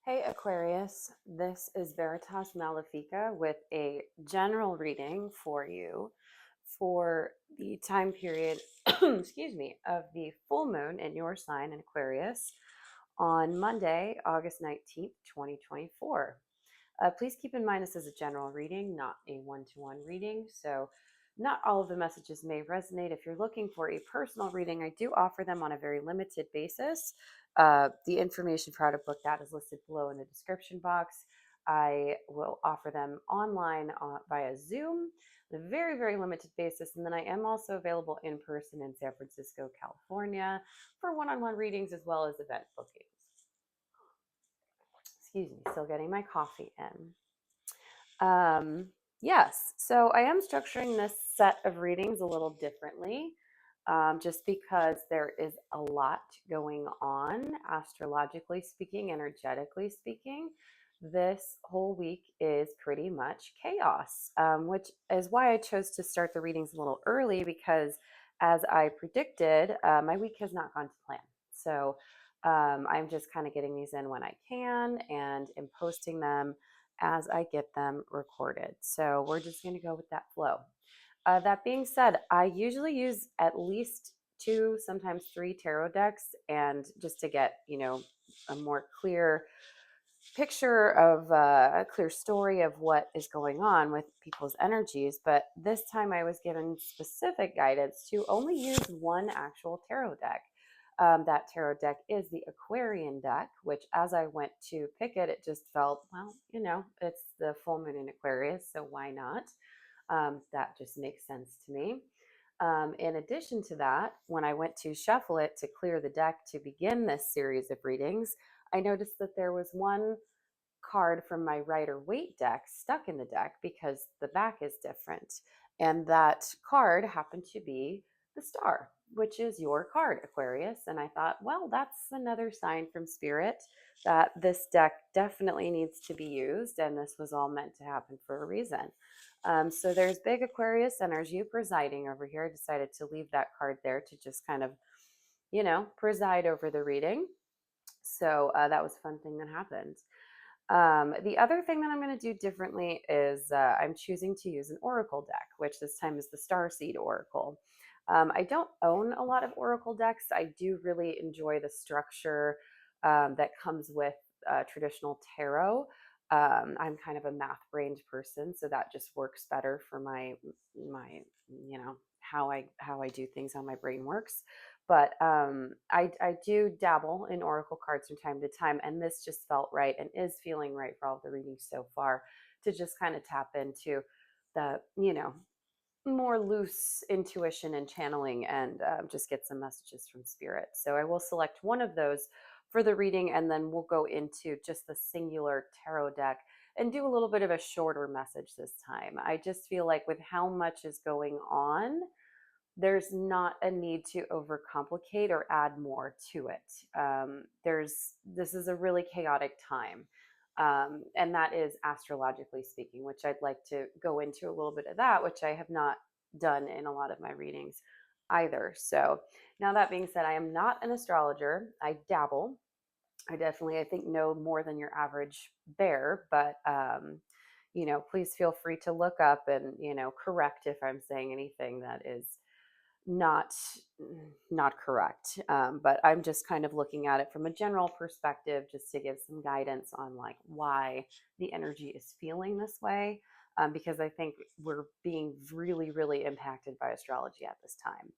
Hey Aquarius, this is Veritas Malefica with a general reading for you for the time period, excuse me, of the full moon in your sign in Aquarius on Monday, August 19th, 2024. Please keep in mind this is a general reading, not a one-to-one reading, so not all of the messages may resonate. If you're looking for a personal reading, I do offer them on a very limited basis. The information for how to book that is listed below in the description box. I will offer them online via Zoom on a very, very limited basis. And then I am also available in person in San Francisco, California for one-on-one readings as well as event bookings. Excuse me, still getting my coffee in. Yes, so I am structuring this set of readings a little differently, just because there is a lot going on, astrologically speaking, energetically speaking. This whole week is pretty much chaos, which is why I chose to start the readings a little early because, as I predicted, my week has not gone to plan. So I'm just kind of getting these in when I can and am posting them as I get them recorded. So we're just going to go with that flow. That being said, I usually use at least two, sometimes three tarot decks, and just to get, a more clear picture of a clear story of what is going on with people's energies. But this time I was given specific guidance to only use one actual tarot deck. That tarot deck is the Aquarian deck, which as I went to pick it, it just felt, well, it's the full moon in Aquarius, so why not? That just makes sense to me. In addition to that, when I went to shuffle it to clear the deck to begin this series of readings, I noticed that there was one card from my Rider Waite deck stuck in the deck because the back is different. And that card happened to be the Star, which is your card, Aquarius. And I thought, well, that's another sign from Spirit that this deck definitely needs to be used. And this was all meant to happen for a reason. So there's big Aquarius energy presiding over here. I decided to leave that card there to just kind of, preside over the reading. So that was a fun thing that happened. The other thing that I'm going to do differently is I'm choosing to use an oracle deck, which this time is the Starseed Oracle. I don't own a lot of oracle decks. I do really enjoy the structure that comes with traditional tarot. I'm kind of a math-brained person, so that just works better for my how I do things, how my brain works. But I do dabble in oracle cards from time to time, and this just felt right and is feeling right for all the readings so far to just kind of tap into the more loose intuition and channeling and just get some messages from spirit. So I will select one of those for the reading, and then we'll go into just the singular tarot deck and do a little bit of a shorter message this time. I just feel like with how much is going on, there's not a need to overcomplicate or add more to it. This is a really chaotic time. And that is astrologically speaking, which I'd like to go into a little bit of that, which I have not done in a lot of my readings either. So now that being said, I am not an astrologer. I dabble. I think, know more than your average bear, but please feel free to look up and, correct if I'm saying anything that is not not correct. But I'm just kind of looking at it from a general perspective, just to give some guidance on like why the energy is feeling this way. Because I think we're being really, really impacted by astrology at this time.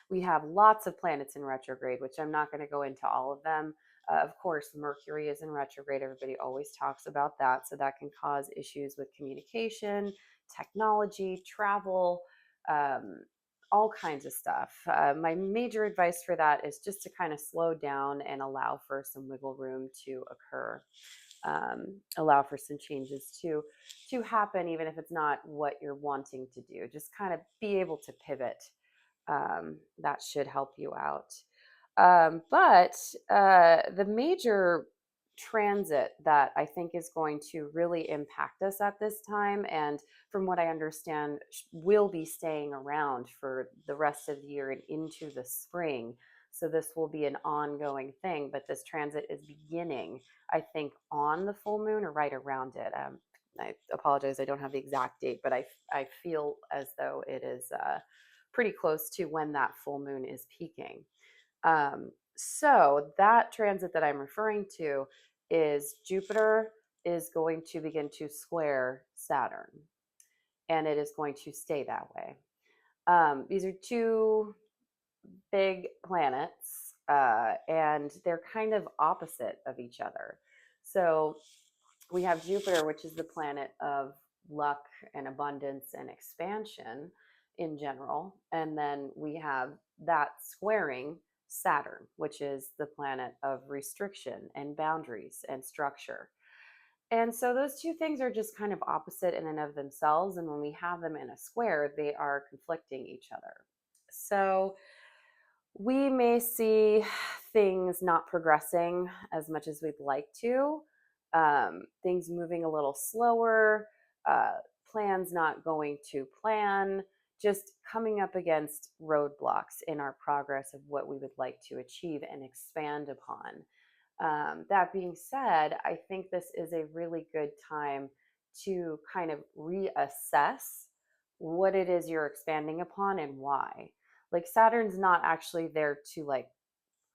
We have lots of planets in retrograde, which I'm not going to go into all of them. Of course, Mercury is in retrograde. Everybody always talks about that. So that can cause issues with communication, technology, travel, um, all kinds of stuff. My major advice for that is just to kind of slow down and allow for some wiggle room to occur. Allow for some changes to happen, even if it's not what you're wanting to do. Just kind of be able to pivot. That should help you out. But the major transit that I think is going to really impact us at this time, and from what I understand, will be staying around for the rest of the year and into the spring. So this will be an ongoing thing, but this transit is beginning, I think, on the full moon or right around it. I apologize, I don't have the exact date, but I feel as though it is pretty close to when that full moon is peaking. So that transit that I'm referring to is Jupiter is going to begin to square Saturn, and it is going to stay that way. These are two big planets, and they're kind of opposite of each other. So we have Jupiter, which is the planet of luck and abundance and expansion in general. And then we have that squaring Saturn, which is the planet of restriction and boundaries and structure. And so those two things are just kind of opposite in and of themselves. And when we have them in a square, they are conflicting each other. So we may see things not progressing as much as we'd like to, things moving a little slower, uh, plans not going to plan, just coming up against roadblocks in our progress of what we would like to achieve and expand upon. That being said, I think this is a really good time to kind of reassess what it is you're expanding upon and why. Like Saturn's not actually there to like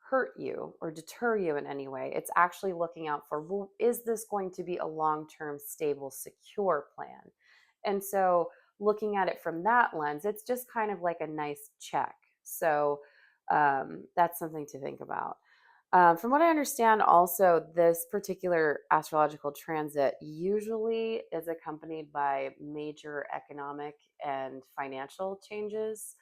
hurt you or deter you in any way. It's actually looking out for, well, is this going to be a long-term, stable, secure plan? And so looking at it from that lens, it's just kind of like a nice check. So that's something to think about. From what I understand, also, this particular astrological transit usually is accompanied by major economic and financial changes.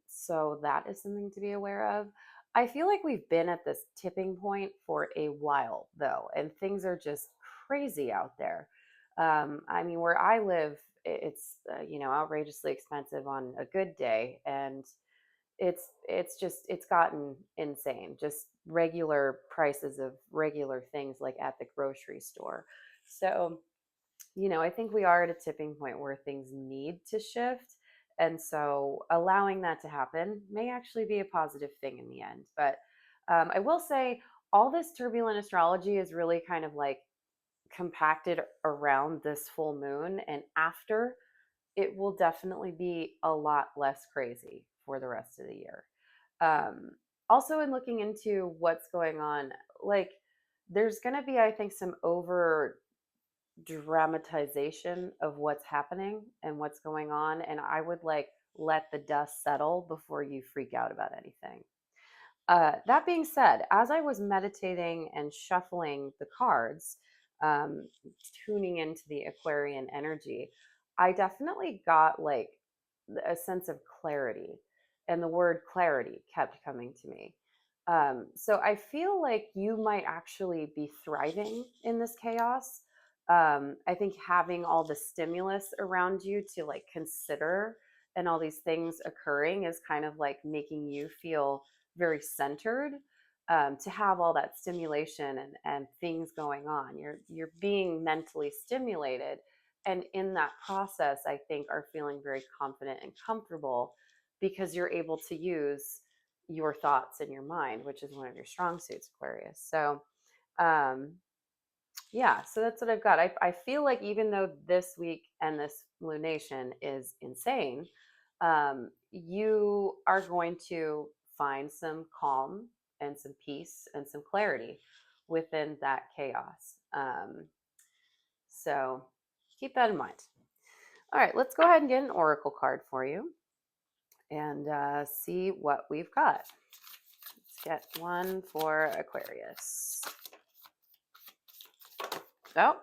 So that is something to be aware of. I feel like we've been at this tipping point for a while, though, and things are just crazy out there. I mean, where I live, it's outrageously expensive on a good day, and it's gotten insane, just regular prices of regular things like at the grocery store. So I think we are at a tipping point where things need to shift, and so allowing that to happen may actually be a positive thing in the end. But I will say all this turbulent astrology is really kind of like compacted around this full moon, and after, it will definitely be a lot less crazy for the rest of the year. Um, Also, in looking into what's going on, like there's going to be, I think, some over dramatization of what's happening and what's going on. And I would like let the dust settle before you freak out about anything. That being said, as I was meditating and shuffling the cards, um, tuning into the Aquarian energy, I definitely got like a sense of clarity, and the word clarity kept coming to me. So I feel like you might actually be thriving in this chaos. I think having all the stimulus around you to like consider and all these things occurring is kind of like making you feel very centered, to have all that stimulation and things going on. You're being mentally stimulated, and in that process, I think are feeling very confident and comfortable because you're able to use your thoughts in your mind, which is one of your strong suits, Aquarius. So um, yeah, so that's what I've got. I feel like even though this week and this lunation is insane, you are going to find some calm and some peace and some clarity within that chaos. So keep that in mind. All right, let's go ahead and get an oracle card for you and see what we've got. Let's get one for Aquarius. Oh,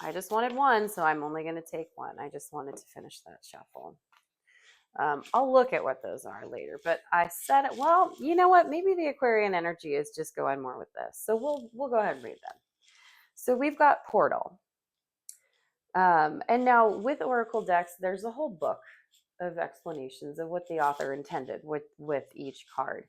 I just wanted one, so I'm only going to take one. I just wanted to finish that shuffle. I'll look at what those are later, but I said, well, you know what? Maybe the Aquarian energy is just going more with this. So we'll go ahead and read them. So we've got Portal. And now with Oracle decks, there's a whole book of explanations of what the author intended with each card.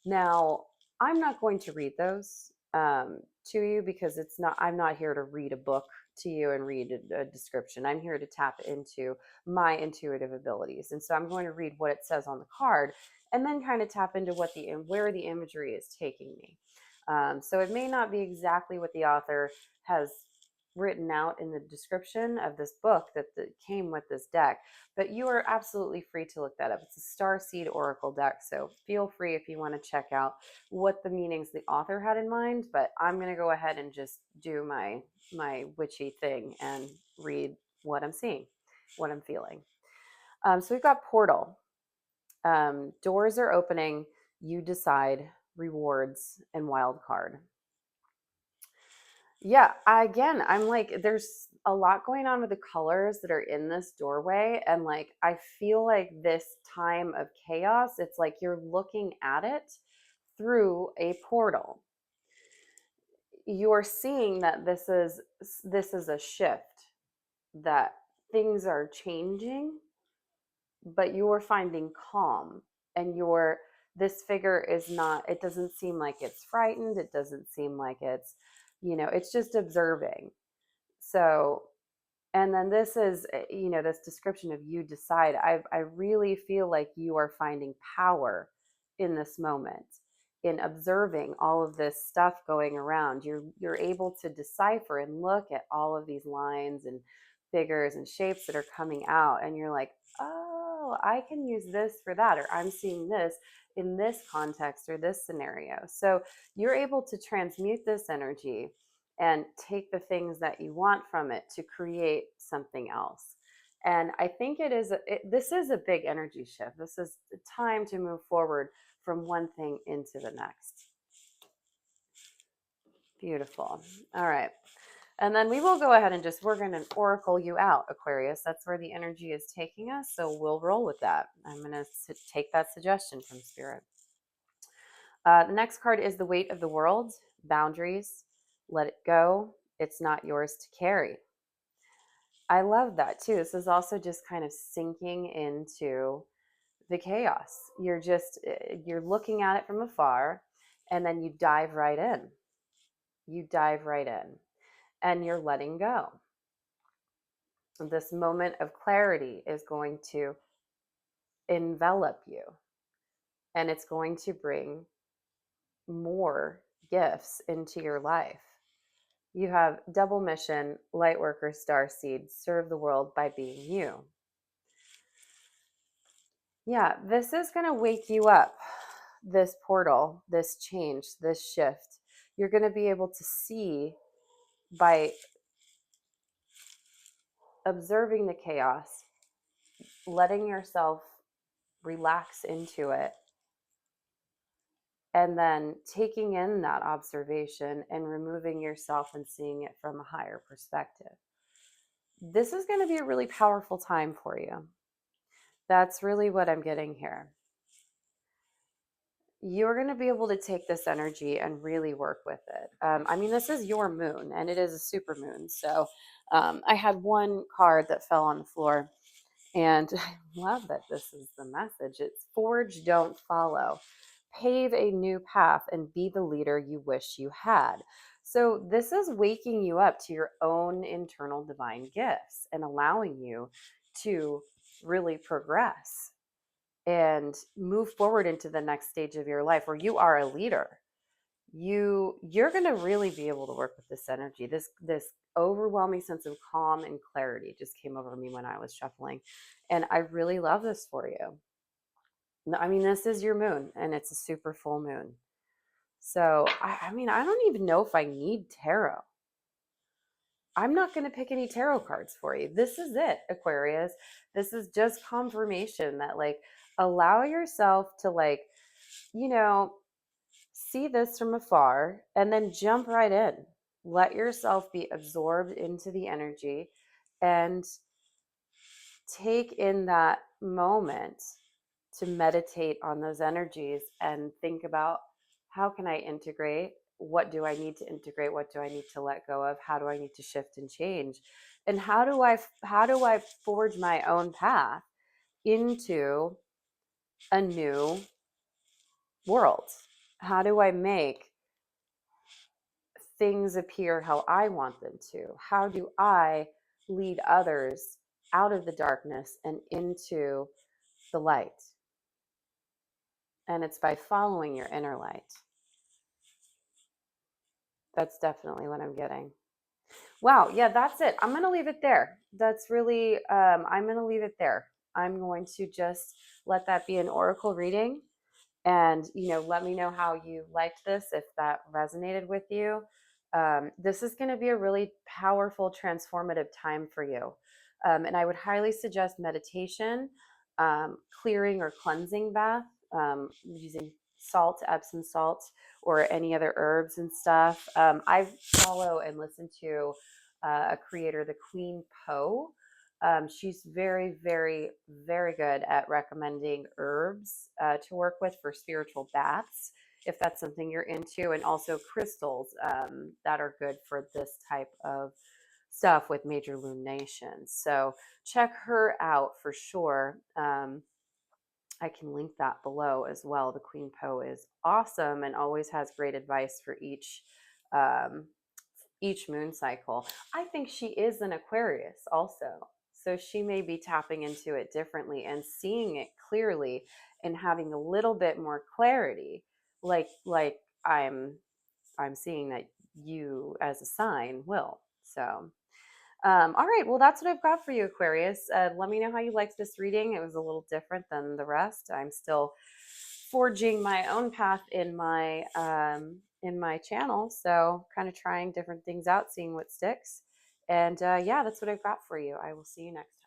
Now, I'm not going to read those to you because I'm not here to read a book to you and read a description. I'm here to tap into my intuitive abilities. And so I'm going to read what it says on the card and then kind of tap into where the imagery is taking me. So it may not be exactly what the author has written out in the description of this book that came with this deck, but you are absolutely free to look that up. It's a star seed oracle deck, so feel free if you want to check out what the meanings the author had in mind. But I'm going to go ahead and just do my witchy thing and read what I'm seeing, what I'm feeling. So we've got portal. Doors are opening. You decide. Rewards and wild card. Yeah, again, I'm like, there's a lot going on with the colors that are in this doorway. And like, I feel like this time of chaos, it's like you're looking at it through a portal. You're seeing that this is a shift, that things are changing, but you're finding calm, and this figure is not, it doesn't seem like it's frightened, it doesn't seem like it's, it's just observing. So, and then this is, this description of you decide. I really feel like you are finding power in this moment, in observing all of this stuff going around. You're able to decipher and look at all of these lines and figures and shapes that are coming out, and you're like, oh, I can use this for that, or I'm seeing this in this context or this scenario. So you're able to transmute this energy and take the things that you want from it to create something else. And I think this is a big energy shift. This is the time to move forward from one thing into the next. Beautiful. All right. And then we will go ahead and we're going to oracle you out, Aquarius. That's where the energy is taking us. So we'll roll with that. I'm going to take that suggestion from Spirit. The next card is the weight of the world, boundaries. Let it go. It's not yours to carry. I love that too. This is also just kind of sinking into the chaos. You're looking at it from afar, and then you dive right in. You dive right in, and you're letting go. This moment of clarity is going to envelop you, and it's going to bring more gifts into your life. You have double mission, light worker, star seed, serve the world by being you. Yeah, this is going to wake you up. This portal, this change, this shift. You're going to be able to see by observing the chaos, letting yourself relax into it, and then taking in that observation and removing yourself and seeing it from a higher perspective. This is going to be a really powerful time for you. That's really what I'm getting here. You're going to be able to take this energy and really work with it. I mean, this is your moon, and it is a super moon. So I had one card that fell on the floor, and I love that this is the message. It's forge, don't follow. Pave a new path and be the leader you wish you had. So this is waking you up to your own internal divine gifts and allowing you to really progress and move forward into the next stage of your life where you are a leader. You're going to really be able to work with this energy. This overwhelming sense of calm and clarity just came over me when I was shuffling, and I really love this for you. I mean, this is your moon, and it's a super full moon. So I mean, I don't even know if I need tarot. I'm not going to pick any tarot cards for you. This is it, Aquarius. This is just confirmation that, like, allow yourself to, like, see this from afar and then jump right in. Let yourself be absorbed into the energy and take in that moment to meditate on those energies and think about, how can I integrate? What do I need to integrate? What do I need to let go of? How do I need to shift and change? And how do I forge my own path into a new world? How do I make things appear how I want them to? How do I lead others out of the darkness and into the light? And it's by following your inner light. That's definitely what I'm getting. Wow. Yeah, that's it. I'm going to leave it there. That's really, I'm going to leave it there. I'm going to just let that be an oracle reading. And let me know how you liked this, if that resonated with you. This is going to be a really powerful transformative time for you, and I would highly suggest meditation, clearing or cleansing bath, using salt, Epsom salt, or any other herbs and stuff. I follow and listen to a creator, the Queen Poe. She's very, very, very good at recommending herbs to work with for spiritual baths, if that's something you're into, and also crystals that are good for this type of stuff with major luminations. So check her out for sure. I can link that below as well. The Queen Poe is awesome and always has great advice for um, each moon cycle. I think she is an Aquarius also. So she may be tapping into it differently and seeing it clearly and having a little bit more clarity. Like I'm seeing that you as a sign will. So all right, well, that's what I've got for you, Aquarius. Let me know how you liked this reading. It was a little different than the rest. I'm still forging my own path in my channel, so kind of trying different things out, seeing what sticks. And yeah, that's what I've got for you. I will see you next time.